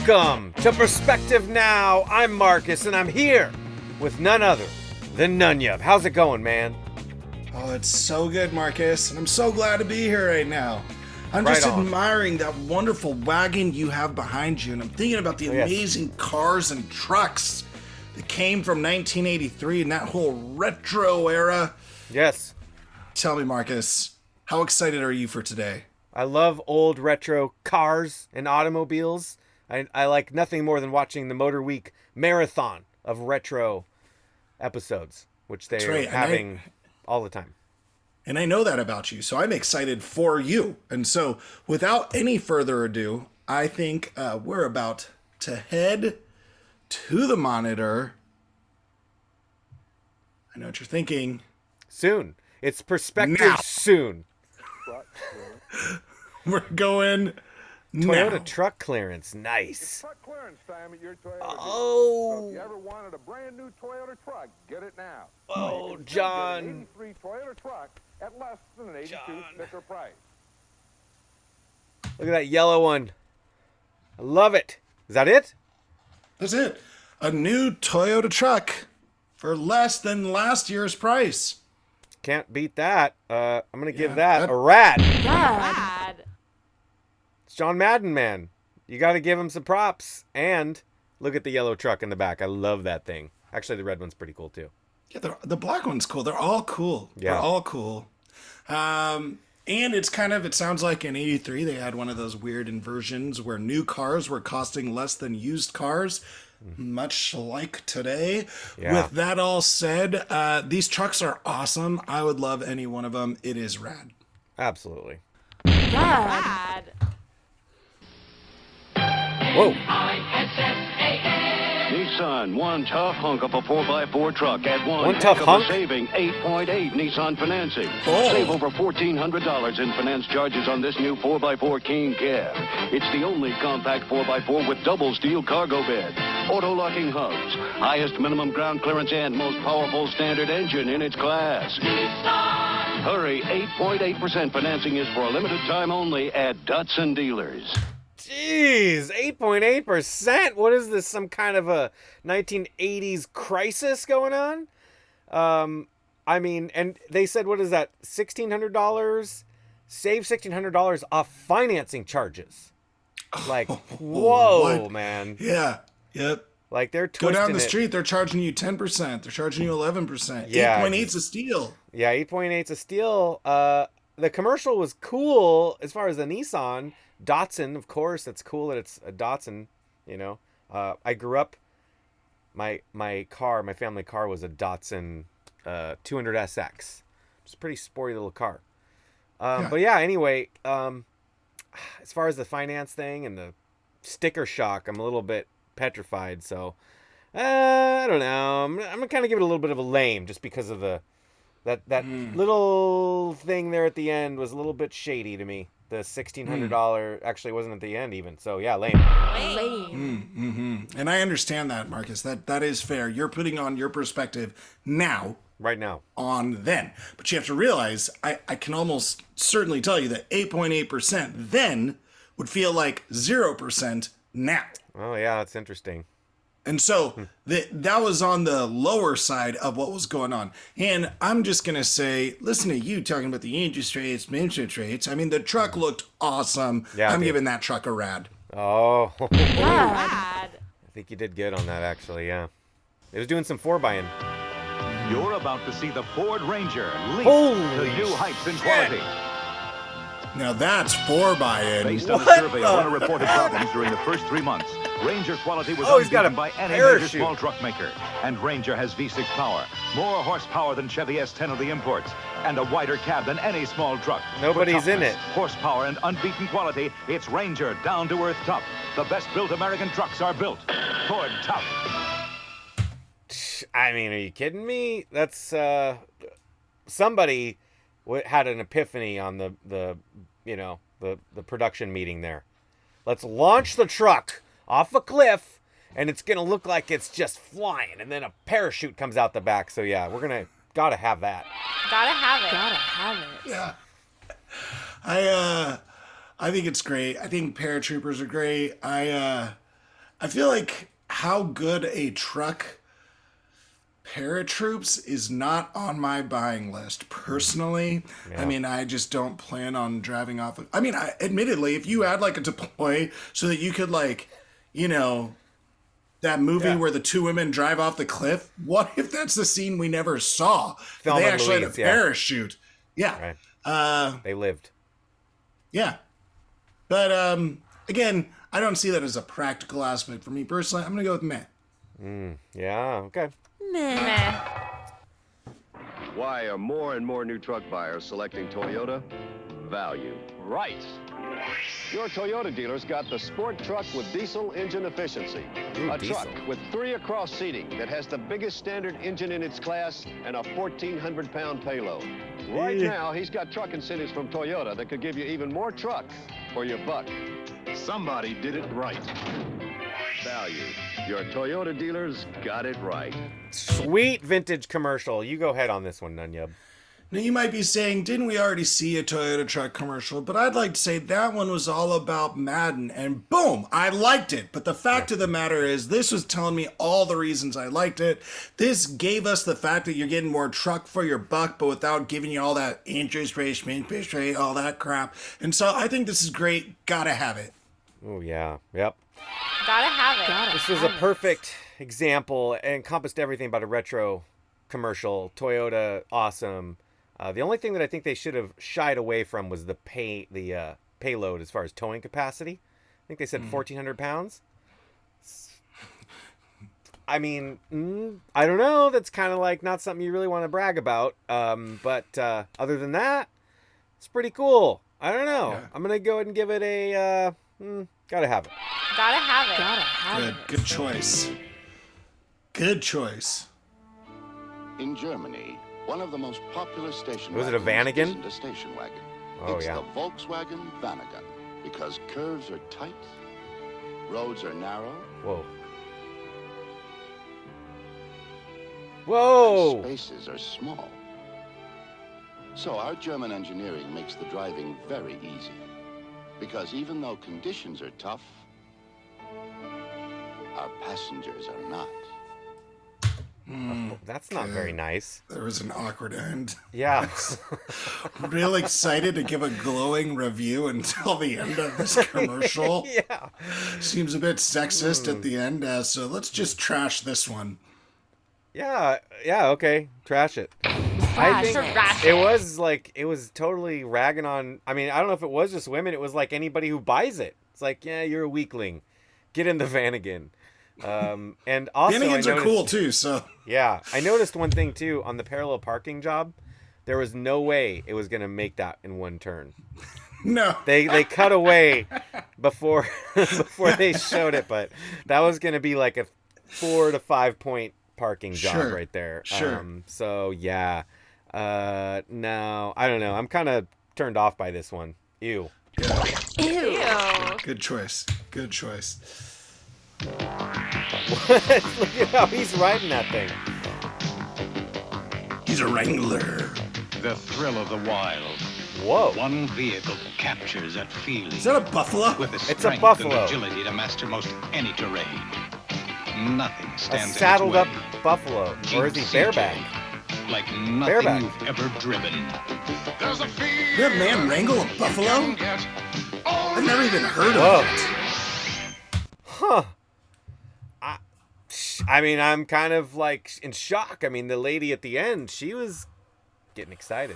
Welcome to Perspective Now. I'm Marcus, and I'm here with none other than Nunyub. How's it going, man? Oh, it's so good, Marcus, and I'm so glad to be here right now. I'm Right just on. admiring that wonderful wagon you have behind you, and I'm thinking about the amazing cars and trucks that came from 1983 and that whole retro era. Yes. Tell me, Marcus, how excited are you for today? I love old retro cars and automobiles. I like nothing more than watching the Motor Week marathon of retro episodes, which they're right, having all the time. And I know that about you, so I'm excited for you. And so, without any further ado, I think we're about to head to the monitor. I know what you're thinking. Soon. It's Perspective Now. soon. We're going Toyota now. truck clearance. Nice. Truck clearance time at your Toyota. So Oh. if you ever wanted a brand new Toyota truck, get it now. Oh, You can still John. get an 83 Toyota truck at less than an 82 John. sticker price. Look at that yellow one. I love it. Is that it? That's it. A new Toyota truck for less than last year's price. Can't beat that. I'm going to give Yeah, that that- a rad. Rad. It's John Madden, man. You got to give him some props. And look at the yellow truck in the back. I love that thing. Actually, the red one's pretty cool, too. Yeah, the black one's cool. They're all cool. Yeah. They're all cool. And it's it sounds like in 83, they had one of those weird inversions where new cars were costing less than used cars, much like today. Yeah. With that all said, these trucks are awesome. I would love any one of them. It is rad. Absolutely. Rad. Whoa. Nissan, one tough hunk of a 4x4 truck at One tough heck of a hunk? saving 8.8 Nissan financing. Oh. Save over $1,400 in finance charges on this new 4x4 King Cab. It's the only compact 4x4 with double steel cargo bed, auto-locking hubs, highest minimum ground clearance, and most powerful standard engine in its class. Hurry, 8.8% financing is for a limited time only at Datsun dealers. Jeez, 8.8%. What is this? Some kind of a 1980s crisis going on? I mean, and they said, what is that? $1,600? Save $1,600 off financing charges. Like, whoa, what? man. Yeah. Yep. Like they're Go twisting down the it. street, they're charging you 10%. They're charging you 11%. Yeah. 8.8's a steal. Yeah, 8.8's a steal. The commercial was cool as far as the Nissan. Datsun, of course, that's cool that it's a Datsun, you know. I grew up, my family car was a Datsun 200SX. It's a pretty sporty little car. But yeah, anyway, as far as the finance thing and the sticker shock, I'm a little bit petrified, so I don't know. I'm gonna kind of give it a little bit of a lame just because of that little thing there at the end was a little bit shady to me. The $1,600 actually wasn't at the end even. So yeah, lame. Lame. And I understand that, Marcus. That is fair. You're putting on your perspective now Right now. on then. But you have to realize, I can almost certainly tell you that 8.8% then would feel like 0% now. Oh yeah, that's interesting. And so that was on the lower side of what was going on. And I'm just going to say, listen to you talking about the interest rates. I mean, the truck looked awesome. Yeah, it I'm did. giving that truck a rad. Oh, Rad. I think you did good on that actually. Yeah, it was doing some 4-by-in. You're about to see the Ford Ranger leap Holy to new heights in shit. quality. Now that's 4-by-in. Based on a What survey the of unreported problems during the first 3 months, Ranger quality was Oh, he's got unbeaten a by any parachute. major small truck maker. And Ranger has V6 power, more horsepower than Chevy S10 of the imports, and a wider cab than any small truck. Nobody's For in toughness, it. Horsepower and unbeaten quality, it's Ranger down-to-earth tough. The best-built American trucks are built. Ford tough. I mean, are you kidding me? That's somebody had an epiphany on the production meeting there. Let's launch the truck off a cliff, and it's gonna look like it's just flying, and then a parachute comes out the back. So yeah, gotta have that. Gotta have it. Gotta have it. Yeah. I think it's great. I think paratroopers are great. I feel like how good a truck paratroops is not on my buying list personally. Yeah. I mean, I just don't plan on driving off. I mean, admittedly, if you had like a deploy so that you could like, you know, that movie where the two women drive off the cliff. What if that's the scene we never saw? Thelma They and actually Louise, had a parachute. Yeah. Right. They lived. Yeah. But again, I don't see that as a practical aspect for me personally. I'm gonna go with meh. Yeah. Okay. Meh. Why are more and more new truck buyers selecting Toyota? Value. Right. Your Toyota dealer's got the sport truck with diesel engine efficiency. Ooh, a diesel. truck with 3 across seating that has the biggest standard engine in its class and a 1,400-pound payload. Right now, he's got truck incentives from Toyota that could give you even more truck for your buck. Somebody did it right. Value. Your Toyota dealers got it right. Sweet vintage commercial. You go ahead on this one, Nunyub. Now you might be saying, didn't we already see a Toyota truck commercial? But I'd like to say that one was all about Madden, and boom, I liked it. But the fact of the matter is, this was telling me all the reasons I liked it. This gave us the fact that you're getting more truck for your buck, but without giving you all that interest rate, all that crap. And so I think this is great. Gotta have it. Oh, yeah. Yep. Gotta have it. This was a perfect example. It encompassed everything about a retro commercial. Toyota, awesome. The only thing that I think they should have shied away from was the payload as far as towing capacity. I think they said 1,400 pounds. I mean, I don't know. That's kind of like not something you really want to brag about. But other than that, it's pretty cool. I don't know. Yeah. I'm going to go ahead and give it a gotta have it. Gotta have it. Gotta have Good choice. Good choice. In Germany, one of the most popular station Was it a wagons Vanagon? isn't a station wagon. Oh, it's yeah. the Volkswagen Vanagon, because curves are tight, roads are narrow, Whoa. Whoa! and spaces are small. So our German engineering makes the driving very easy. Because even though conditions are tough, our passengers are not. That's not very nice. There was an awkward end. Yeah. Real excited to give a glowing review until the end of this commercial. Yeah. Seems a bit sexist at the end, so let's just trash this one. Yeah, okay. Trash it. I think Trash it was totally ragging on, I mean, I don't know if it was just women, it was like anybody who buys it. It's like, yeah, you're a weakling. Get in the Vanagon. And also Vanagons are cool too, so. Yeah, I noticed one thing too, on the parallel parking job, there was no way it was going to make that in one turn. No. They cut away before they showed it, but that was going to be like a 4 to 5 point parking job right there. Sure. So yeah. No, I don't know. I'm kind of turned off by this one. Ew. Ew. Good choice. Good choice. Look at how he's riding that thing. He's a Wrangler. The thrill of the wild. Whoa. One vehicle captures that feeling. Is that a buffalo? With the It's a strength buffalo. and agility to master most any terrain. Nothing A stands saddled in up its way. buffalo. Or is he Jeep bareback? CJ, like nothing Bareback. you've ever driven. Did that man wrangle a buffalo? I've never even heard Whoa. of it. Huh. I mean, I'm kind of like in shock. I mean, the lady at the end, she was getting excited.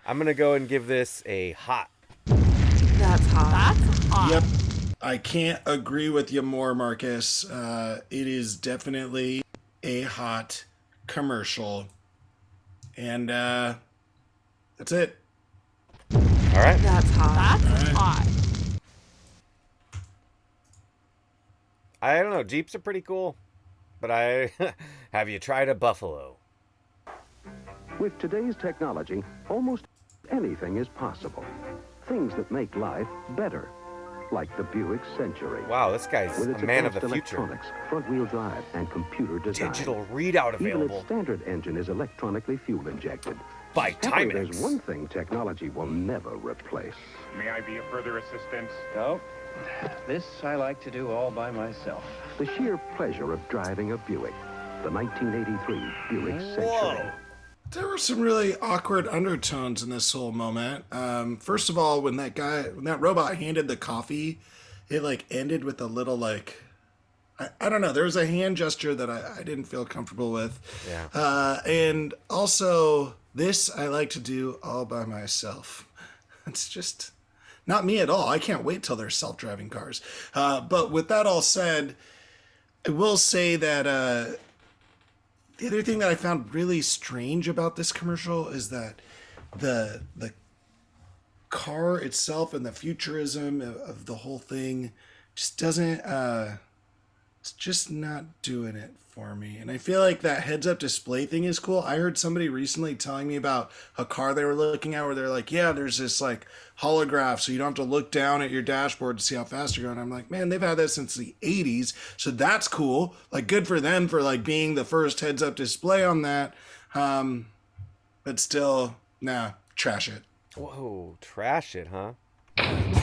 I'm going to go and give this a hot. That's hot. That's hot. Yep. I can't agree with you more, Marcus. It is definitely a hot commercial. And that's it. All right. That's hot. That's hot. I don't know. Jeeps are pretty cool. But have you tried a buffalo? With today's technology, almost anything is possible. Things that make life better, like the Buick Century. Wow, this guy's With a its man of the advanced future. electronics, front-wheel drive, and computer design. Digital readout Even available its standard engine is electronically fuel injected. by However, there's Timex. one thing technology will never replace. May I be of further assistance? No, This I like to do all by myself. The sheer pleasure of driving a Buick. The 1983 Buick Century. Whoa. There were some really awkward undertones in this whole moment. First of all, when that robot handed the coffee, it like ended with a little like, I don't know. There was a hand gesture that I didn't feel comfortable with. Yeah. And also, this I like to do all by myself. It's just not me at all. I can't wait till there's self-driving cars. But with that all said, I will say that the other thing that I found really strange about this commercial is that the car itself and the futurism of the whole thing just doesn't it's just not doing it for me. And I feel like that heads-up display thing is cool. I heard somebody recently telling me about a car they were looking at where they're like, yeah, there's this like holograph so you don't have to look down at your dashboard to see how fast you're going. I'm like, man, they've had that since the 80s, so that's cool. Like, good for them for like being the first heads-up display on that. But still, nah, trash it. Whoa, trash it, huh?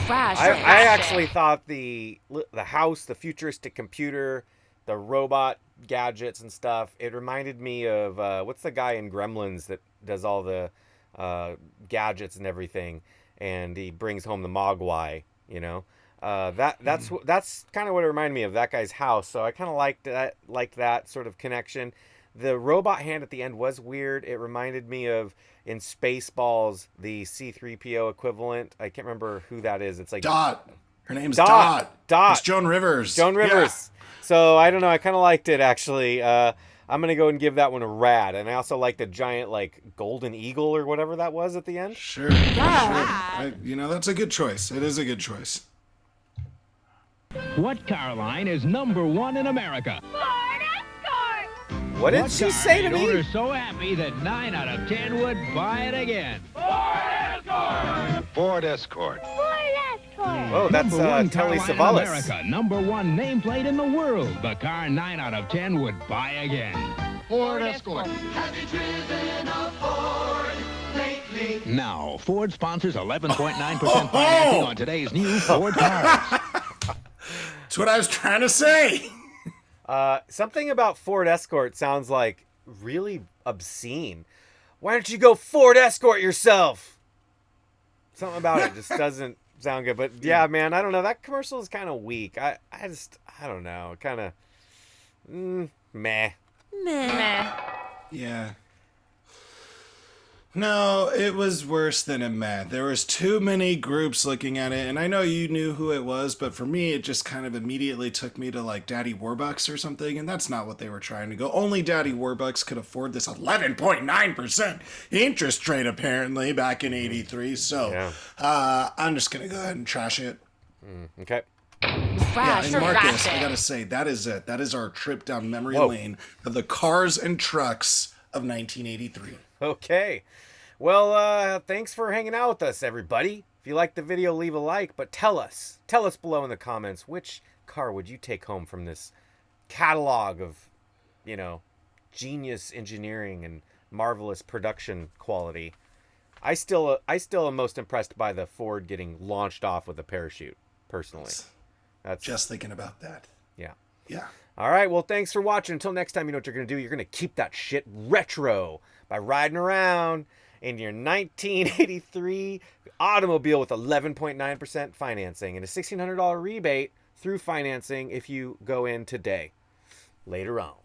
Trash. I actually thought the house, the futuristic computer, the robot gadgets and stuff, it reminded me of what's the guy in Gremlins that does all the gadgets and everything, and he brings home the Mogwai, you know. That's kind of what it reminded me of, that guy's house. So I kind of liked that sort of connection. The robot hand at the end was weird. It reminded me of, in Spaceballs, the C-3PO equivalent. I can't remember who that is. It's like Dot. Her name's Dot. Dot. It's Joan Rivers. Joan Rivers. Yeah. So I don't know. I kind of liked it, actually. I'm going to go and give that one a rad. And I also like the giant, like, golden eagle or whatever that was at the end. Sure. Yeah. Sure. That's a good choice. It is a good choice. What car line is #1 in America? Ford Escort. What did she say to me? Owner's so happy that 9 out of 10 would buy it again. Ford Escort. Oh, that's Telly Savalas. America, #1 nameplate in the world. The car 9 out of 10 would buy again. Ford Escort. Have you driven a Ford lately? Now, Ford sponsors 11.9% financing on today's new Ford cars. That's what I was trying to say. Something about Ford Escort sounds like really obscene. Why don't you go Ford Escort yourself? Something about it just doesn't sound good. But yeah, man, I don't know. That commercial is kind of weak. I don't know. Kind of meh. Yeah. No, it was worse than a meh. There was too many groups looking at it, and I know you knew who it was, but for me, it just kind of immediately took me to like Daddy Warbucks or something, and that's not what they were trying to go. Only Daddy Warbucks could afford this 11.9% interest rate, apparently, back in '83. So, yeah. I'm just gonna go ahead and trash it. Okay. Trash. Yeah, and Marcus, I gotta say, that is it. That is our trip down memory lane of the cars and trucks of 1983. Okay. Well, thanks for hanging out with us, everybody. If you liked the video, leave a like, but tell us below in the comments, which car would you take home from this catalog of, genius engineering and marvelous production quality. I still am most impressed by the Ford getting launched off with a parachute, personally. That's just thinking about that. Yeah. Yeah. All right, well, thanks for watching. Until next time, you know what you're going to do. You're going to keep that shit retro by riding around in your 1983 automobile with 11.9% financing and a $1,600 rebate through financing if you go in today. Later on.